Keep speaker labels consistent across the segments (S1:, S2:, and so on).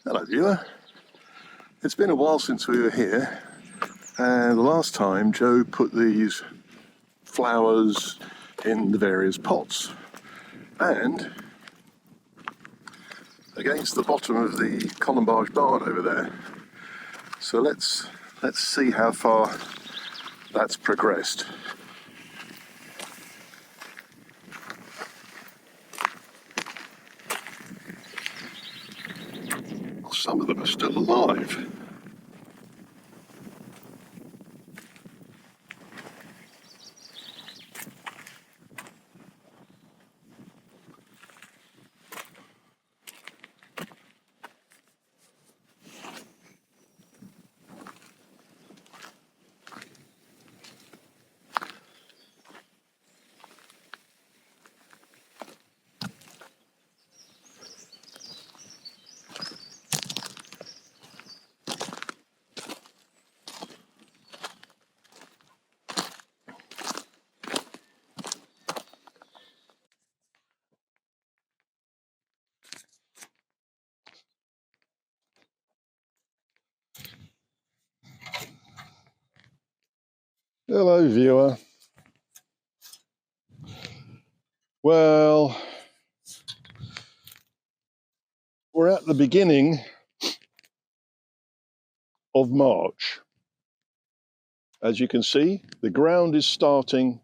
S1: Hello viewer, it's been a while since we were here, and the last time Joe put these flowers in the various pots, and against the bottom of the columbage barn over there. So let's see how far that's progressed. Some of them are still alive. Hello viewer. Well, we're at the beginning of March. As you can see, the ground is starting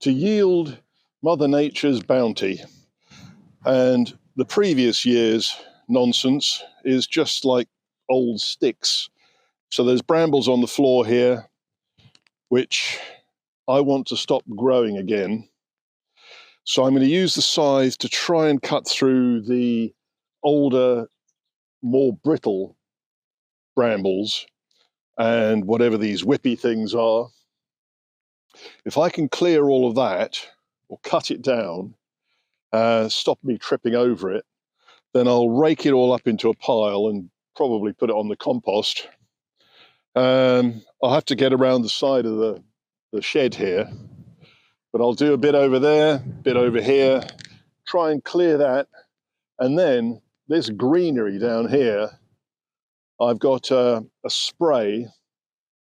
S1: to yield Mother Nature's bounty, and the previous year's nonsense is just like old sticks. So there's brambles on the floor here, which I want to stop growing again. So I'm going to use the scythe to try and cut through the older, more brittle brambles and whatever these whippy things are. If I can clear all of that or cut it down, stop me tripping over it, then I'll rake it all up into a pile and probably put it on the compost. I'll have to get around the side of the shed here, but I'll do a bit over there, a bit over here, try and clear that. And then this greenery down here, I've got a spray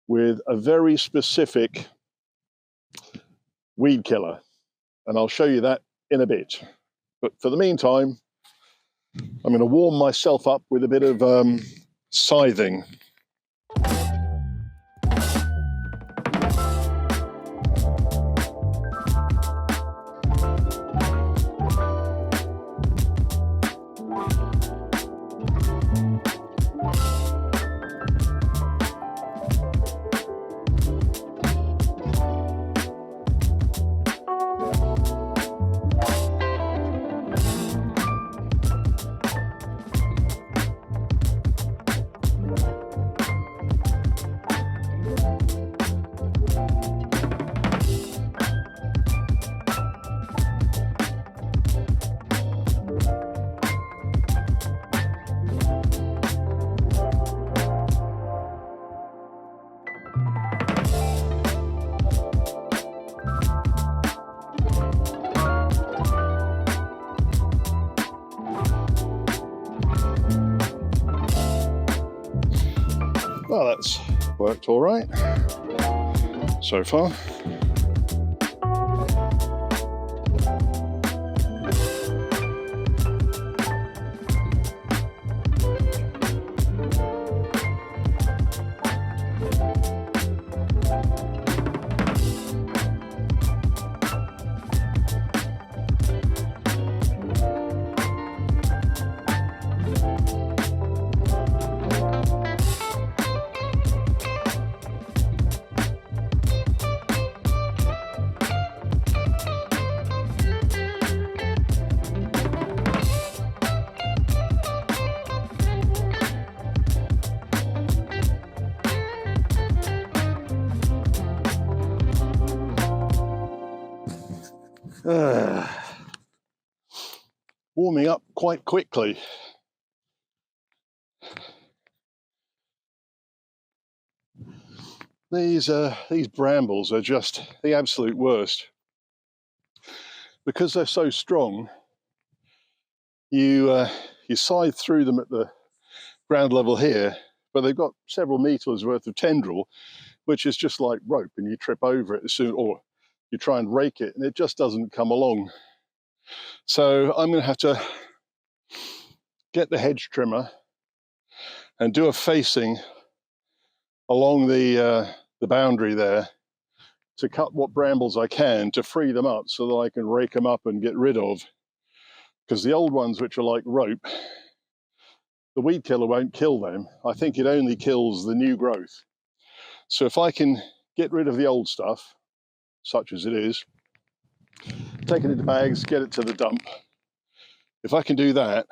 S1: with a very specific weed killer, and I'll show you that in a bit. But for the meantime, I'm going to warm myself up with a bit of scything. Well, that's worked all right so far. Warming up quite quickly. These brambles are just the absolute worst. Because they're so strong, you scythe through them at the ground level here, but they've got several meters worth of tendril, which is just like rope, and you trip over it as soon, or you try and rake it, and it just doesn't come along. So I'm going to have to get the hedge trimmer and do a facing along the boundary there to cut what brambles I can to free them up so that I can rake them up and get rid of. Because the old ones, which are like rope, the weed killer won't kill them. I think it only kills the new growth. So if I can get rid of the old stuff, such as it is, take it into bags, get it to the dump. If I can do that,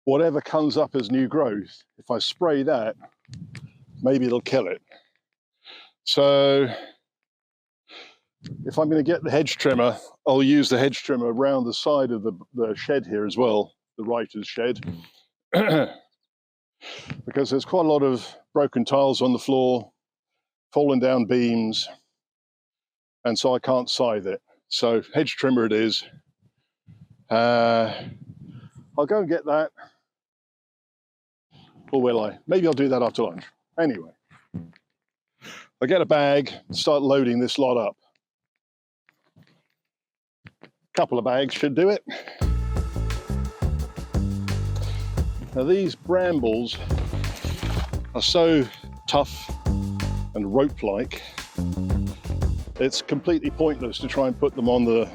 S1: whatever comes up as new growth, if I spray that, maybe it'll kill it. So if I'm going to get the hedge trimmer, I'll use the hedge trimmer around the side of the shed here as well, the writer's shed, because there's quite a lot of broken tiles on the floor, fallen down beams, and so I can't scythe it. So hedge trimmer it is. I'll go and get that. Or will I? Maybe I'll do that after lunch. Anyway, I'll get a bag and start loading this lot up. A couple of bags should do it. Now these brambles are so tough and rope-like, it's completely pointless to try and put them on the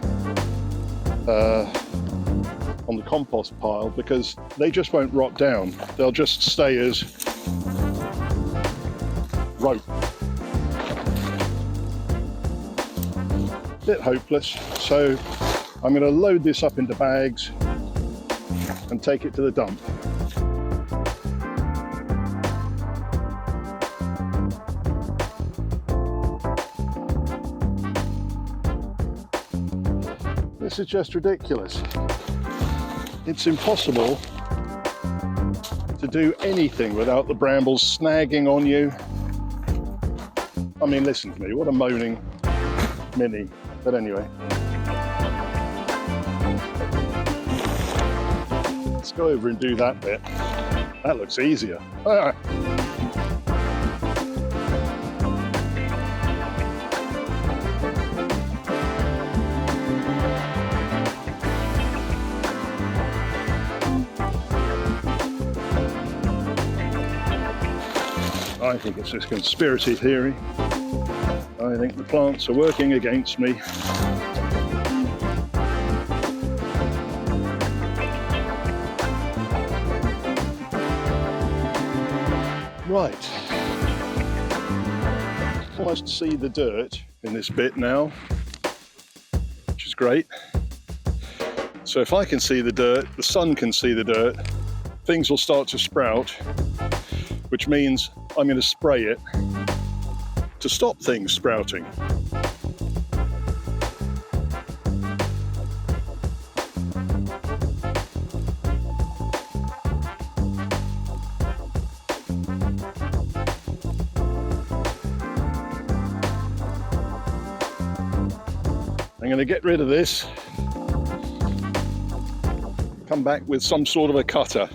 S1: compost pile, because they just won't rot down. They'll just stay as rope. Bit hopeless. So I'm going to load this up into bags and take it to the dump. This is just ridiculous. It's impossible to do anything without the brambles snagging on you. I mean, listen to me, what a moaning mini. But anyway, let's go over and do that bit. That looks easier. Ah. I think it's this conspiracy theory. I think the plants are working against me. Right. Almost see the dirt in this bit now, which is great. So if I can see the dirt, the sun can see the dirt, things will start to sprout, which means I'm going to spray it to stop things sprouting. I'm going to get rid of this, come back with some sort of a cutter.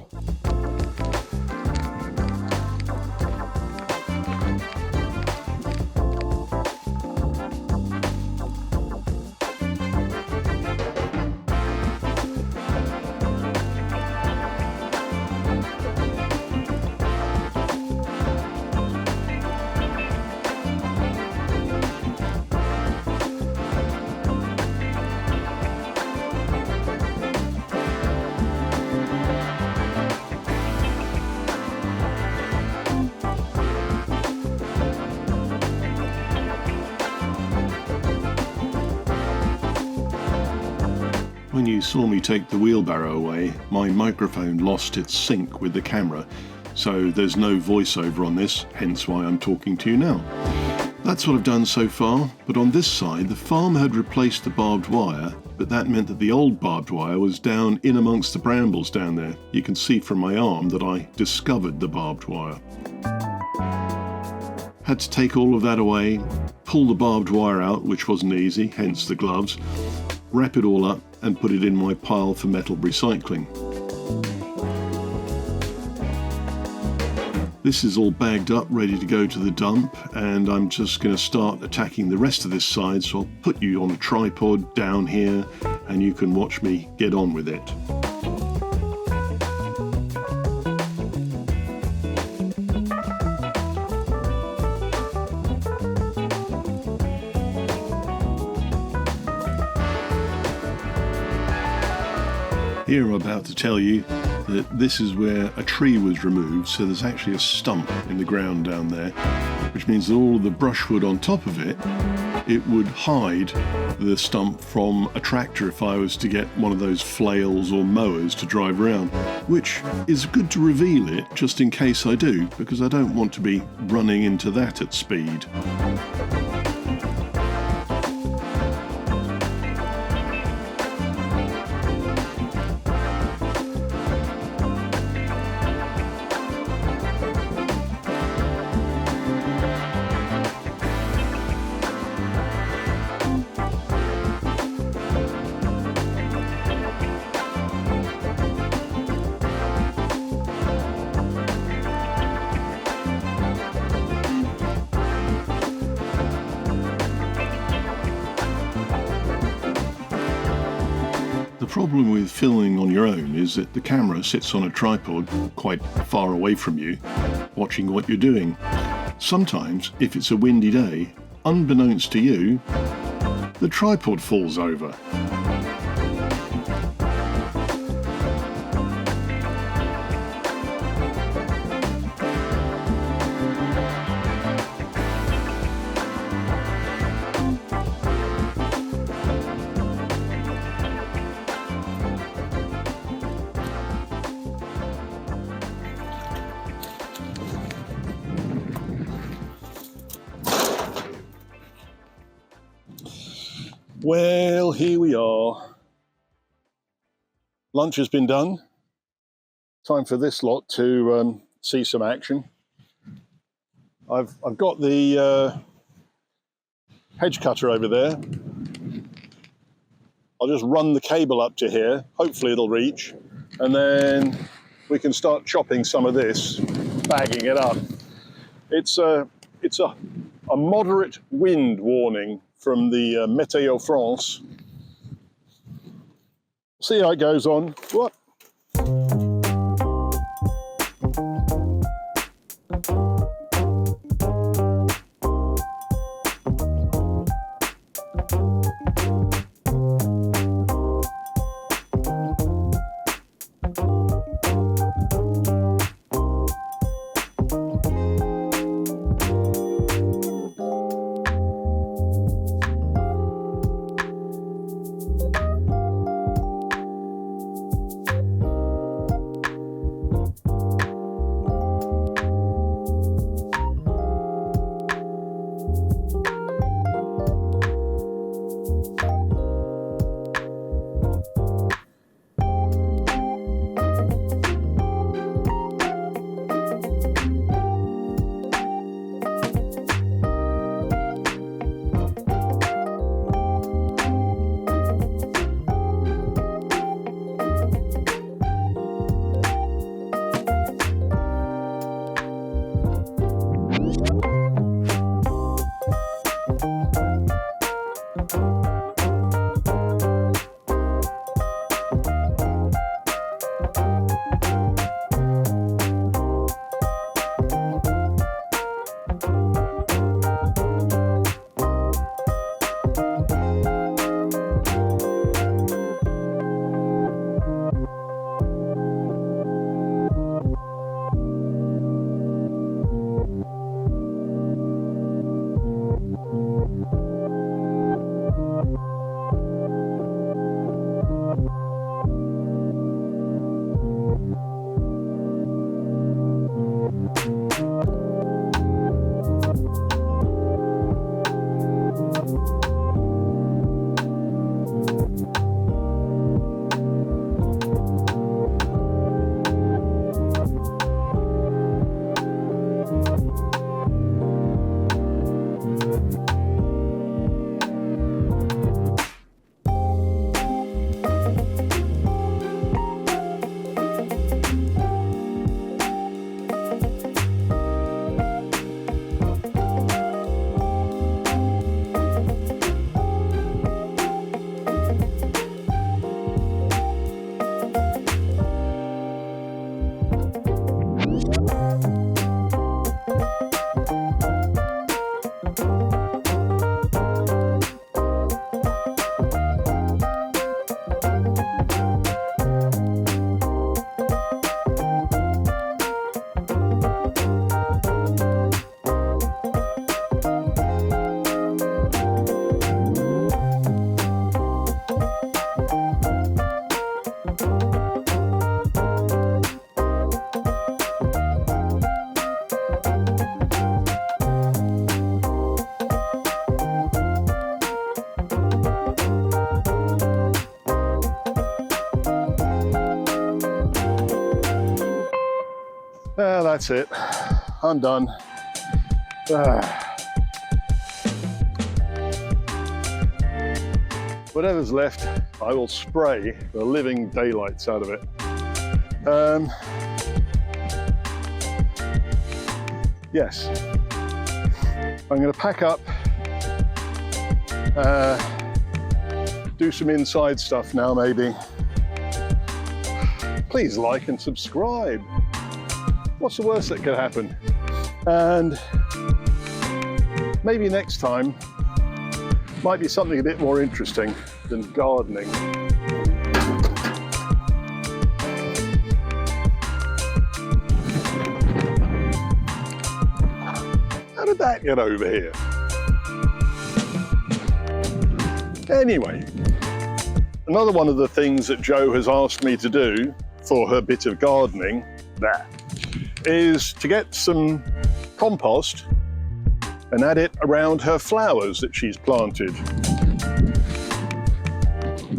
S2: When you saw me take the wheelbarrow away, my microphone lost its sync with the camera, so there's no voiceover on this, hence why I'm talking to you now. That's what I've done so far, but on this side the farmer had replaced the barbed wire, but that meant that the old barbed wire was down in amongst the brambles down there. You can see from my arm that I discovered the barbed wire. Had to take all of that away, pull the barbed wire out, which wasn't easy, hence the gloves, wrap it all up and put it in my pile for metal recycling. This is all bagged up, ready to go to the dump, and I'm just going to start attacking the rest of this side, so I'll put you on a tripod down here and you can watch me get on with it. Here I'm about to tell you that this is where a tree was removed, so there's actually a stump in the ground down there, which means that all of the brushwood on top of it, it would hide the stump from a tractor if I was to get one of those flails or mowers to drive around, which is good to reveal it just in case I do, because I don't want to be running into that at speed. The problem with filming on your own is that the camera sits on a tripod quite far away from you, watching what you're doing. Sometimes, if it's a windy day, unbeknownst to you, the tripod falls over.
S1: Well, here we are. Lunch has been done. Time for this lot to see some action. I've got the hedge cutter over there. I'll just run the cable up to here. Hopefully it'll reach, and then we can start chopping some of this, bagging it up. It's a moderate wind warning from the Météo France. See how it goes on. What? That's it. I'm done. Whatever's left, I will spray the living daylights out of it. Yes, I'm going to pack up, do some inside stuff now maybe. Please like and subscribe. What's the worst that could happen? And maybe next time might be something a bit more interesting than gardening. How did that get over here? Anyway, another one of the things that Jo has asked me to do for her bit of gardening, is to get some compost and add it around her flowers that she's planted.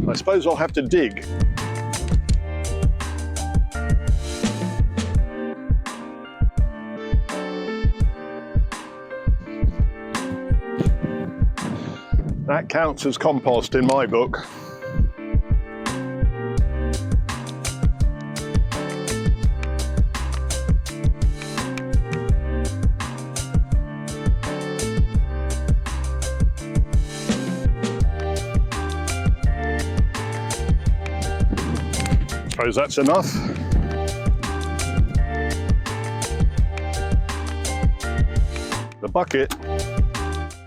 S1: I suppose I'll have to dig. That counts as compost in my book. Suppose that's enough. The bucket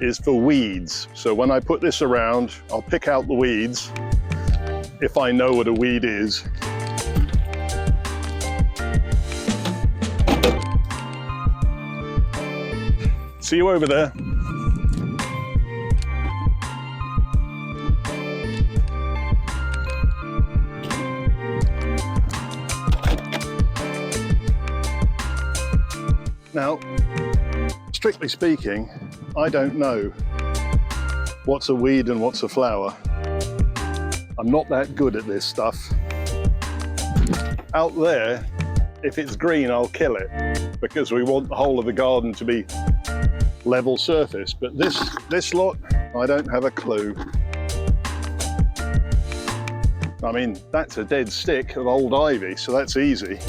S1: is for weeds, so when I put this around, I'll pick out the weeds if I know what a weed is. See you over there. Now, strictly speaking, I don't know what's a weed and what's a flower. I'm not that good at this stuff. Out there, if it's green, I'll kill it because we want the whole of the garden to be level surface. But this lot, I don't have a clue. I mean, that's a dead stick of old ivy, so that's easy.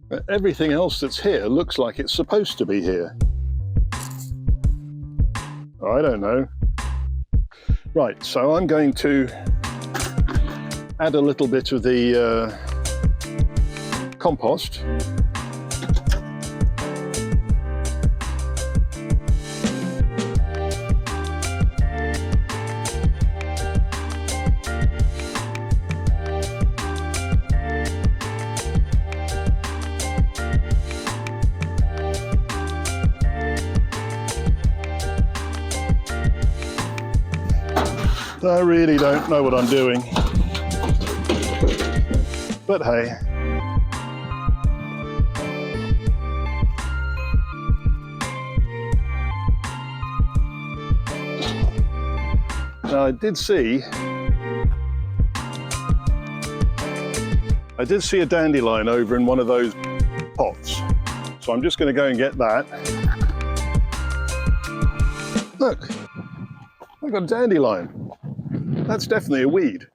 S1: But everything else that's here looks like it's supposed to be here. I don't know. Right, so I'm going to add a little bit of the compost. I really don't know what I'm doing, but hey. Now I did see a dandelion over in one of those pots, so I'm just going to go and get that. Look, I got a dandelion. That's definitely a weed.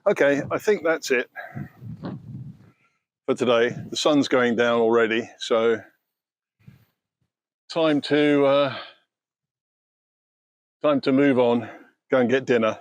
S1: Okay, I think that's it for today. The sun's going down already, so time to move on, go and get dinner.